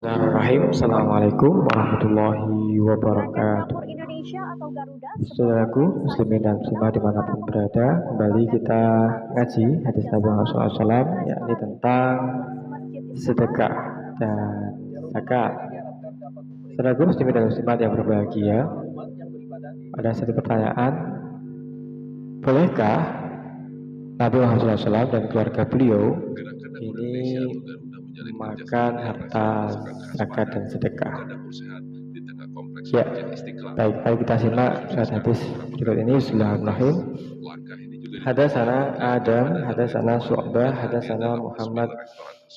Bismillahirrahmanirrahim. Assalamualaikum warahmatullahi wabarakatuh. Saudaraku, muslimin dan muslimah dimanapun berada, kembali kita ngaji hadis Nabi Muhammad SAW, yakni tentang sedekah dan zakat. Saudaraku, muslimin dan muslimat yang berbahagia, ada satu pertanyaan: bolehkah Nabi Muhammad SAW dan keluarga beliau ini makan harta zakat dan sedekah? Ya, baik, mari kita simak hadis berikut ini. Bismillahirrahmanirrahim. Hadatsana Adam, hadatsana Syu'bah, hadatsana Muhammad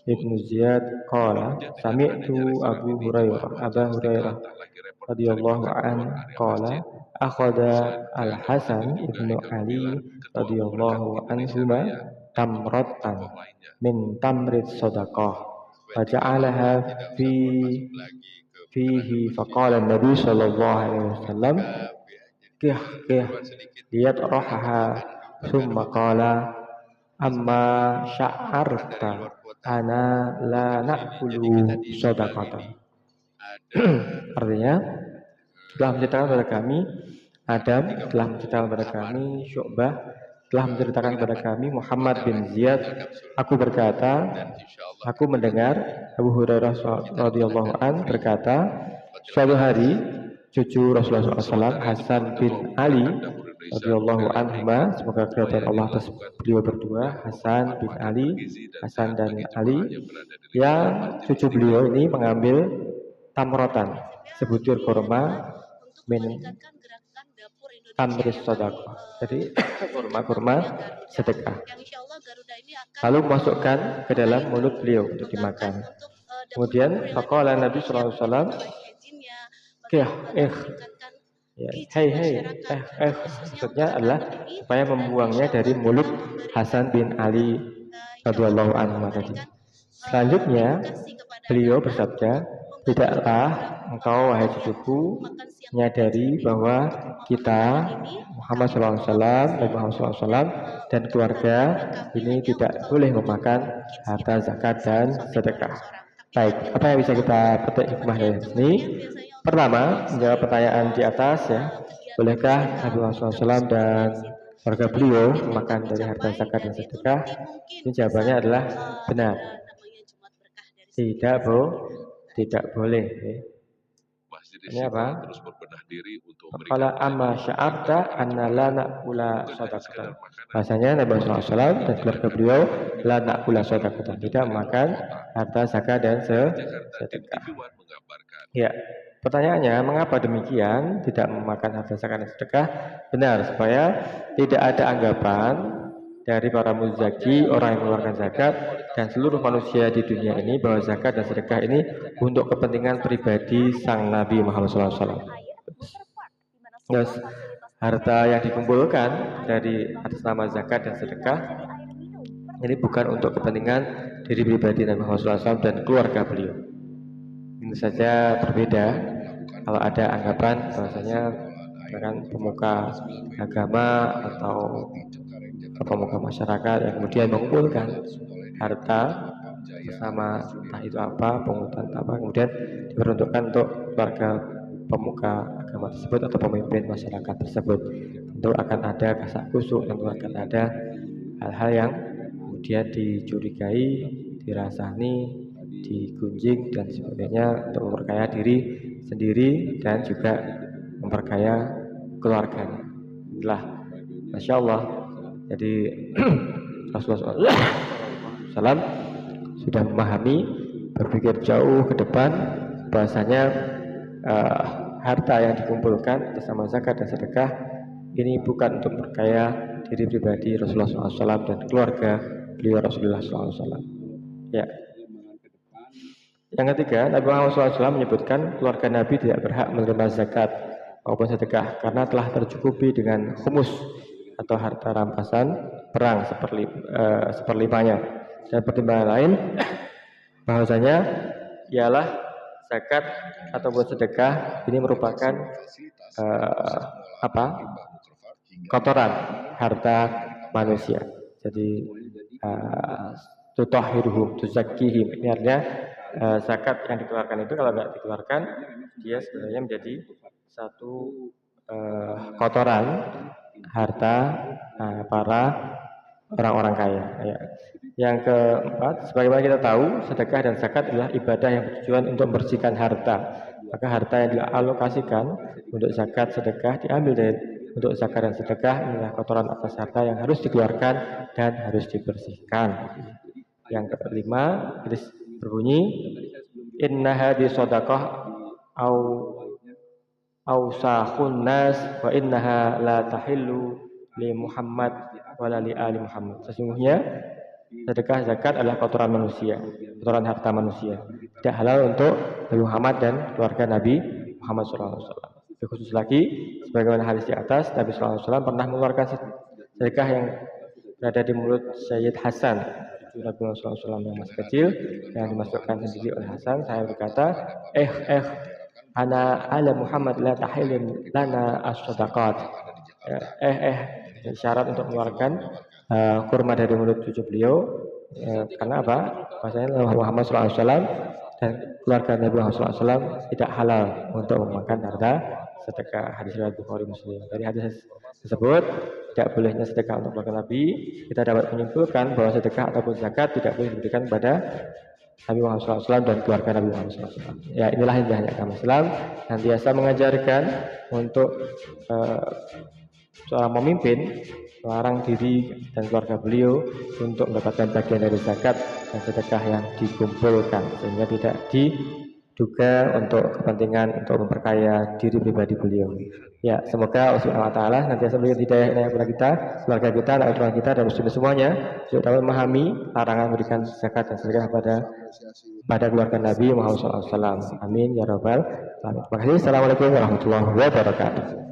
ibnu Ziyad qala sami'tu Abu Hurairah radhiyallahu an qala akhadha Al-Hasan ibnu Ali radhiyallahu anhuma tamratan min tamrit sadaqah faja'alaha fihi faqala Nabi sallallahu alaihi wasallam kih liyatrahaha thumma qala amma sya'arta ana la na'kulu sadaqatan. Artinya, telah menceritakan kepada kami Adam, telah menceritakan kepada kami Syu'bah, telah menceritakan kepada kami Muhammad bin Ziyad. Aku berkata, aku mendengar Abu Hurairah radhiyallahu an berkata, suatu hari cucu Rasulullah SAW Hasan bin Ali radhiyallahu anhuma, semoga keridhaan Allah atas beliau berdua, Hasan bin Ali, Hasan dan Ali, yang cucu beliau ini mengambil tamrotan, sebutir kurma min tamris sedekah, jadi kurma sedekah, lalu masukkan ke dalam mulut beliau untuk dimakan. Kemudian faqala Nabi sallallahu alaihi wasallam maksudnya adalah supaya membuangnya dari mulut Hasan bin Ali radhiyallahu anhu tadi. Selanjutnya beliau bersabda, tidaklah engkau wahai cucuku menyadari bahwa kita Muhammad SAW, Nabi Muhammad SAW dan keluarga ini tidak boleh memakan harta zakat dan sedekah. Baik, apa yang bisa kita petik hikmah dari sini? Pertama, menjawab pertanyaan di atas ya, bolehkah Nabi Muhammad SAW dan keluarga beliau memakan dari harta zakat dan sedekah? Ini jawabannya adalah benar. Tidak boleh. Ini apa? Kalau amma sya'arta anna la na'kula sadaqatan. Bahasanya Nabi SAW dan keluarga beliau la na'kula sadaqatan, tidak memakan harta zakat dan sedekah. Ya, pertanyaannya mengapa demikian tidak memakan harta zakat dan sedekah? Benar, supaya tidak ada anggapan dari para muzaki, orang yang mengeluarkan zakat dan seluruh manusia di dunia ini bahwa zakat dan sedekah ini untuk kepentingan pribadi sang Nabi Muhammad SAW. Yes, harta yang dikumpulkan dari atas nama zakat dan sedekah ini bukan untuk kepentingan diri pribadi Nabi Muhammad SAW dan keluarga beliau. Ini saja berbeda kalau ada anggapan bahwasanya pemuka agama atau pemuka masyarakat yang kemudian mengumpulkan harta bersama entah itu apa, pungutan apa, kemudian diperuntukkan untuk keluarga pemuka agama tersebut atau pemimpin masyarakat tersebut. Tentu akan ada kasak kusuk, tentu akan ada hal-hal yang kemudian dicurigai, dirasani, digunjing dan sebagainya untuk memperkaya diri sendiri dan juga memperkaya keluarganya. Inilah, Masya Allah. Jadi Rasulullah SAW sudah memahami, berpikir jauh ke depan bahasanya harta yang dikumpulkan atas nama zakat dan sedekah ini bukan untuk memperkaya diri pribadi Rasulullah SAW dan keluarga beliau Rasulullah SAW. Ya. Yang ketiga, Nabi Muhammad SAW menyebutkan keluarga Nabi tidak berhak menerima zakat maupun sedekah karena telah tercukupi dengan khumus atau harta rampasan perang seperlimanya. Dan pertimbangan lain bahwasanya ialah zakat ataupun sedekah ini merupakan kotoran harta manusia. Jadi tutahhiruhum tuzakkihim, ini artinya zakat yang dikeluarkan itu kalau nggak dikeluarkan, dia sebenarnya menjadi satu kotoran harta para orang-orang kaya. Ya. Yang keempat, sebagaimana kita tahu, sedekah dan zakat adalah ibadah yang bertujuan untuk membersihkan harta. Maka harta yang dialokasikan untuk zakat, sedekah diambil dari untuk zakat dan sedekah inilah kotoran atas harta yang harus dikeluarkan dan harus dibersihkan. Yang kelima, hadis berbunyi, inna hadis sadaqah au sahun nas wa innaha la tahillu li Muhammad wala li ali Muhammad. Sesungguhnya sedekah zakat adalah kotoran manusia, kotoran harta manusia. Tidak halal untuk Nabi Muhammad dan keluarga Nabi Muhammad SAW. Khusus lagi, sebagaimana hadis di atas, Nabi SAW pernah mengeluarkan sedekah yang berada di mulut Sayyid Hasan, Nabi Muhammad SAW yang masih kecil, yang dimasukkan sendiri oleh Hasan. Saya berkata, ana ala Muhammad la tahilin lana as-sadaqat. Syarat untuk mengeluarkan kurma dari mulut cucu beliau, karena apa? Bahasanya Muhammad SAW dan keluarga Nabi Muhammad SAW tidak halal untuk memakan harta sedekah. Hadis riwayat Bukhari Muslim. Dari hadis tersebut, tidak bolehnya sedekah untuk keluarga Nabi, kita dapat menyimpulkan bahwa sedekah ataupun zakat tidak boleh diberikan pada Nabi Muhammad SAW dan keluarga Nabi Muhammad SAW. Ya, inilah indahnya agama Islam yang biasa mengajarkan untuk seorang pemimpin melarang diri dan keluarga beliau untuk mendapatkan bagian dari zakat dan sedekah yang dikumpulkan, sehingga tidak diduga untuk kepentingan untuk memperkaya diri pribadi beliau. Ya, semoga Allah Subhanahu wa taala nanti memberikan hidayah kepada kita, keluarga kita, anak keluarga kita dan muslim semuanya untuk dapat memahami larangan memberikan zakat dan sedekah pada keluarga Nabi Muhammad SAW. Amin ya rabbal alamin. Terima kasih. Assalamualaikum warahmatullahi wabarakatuh.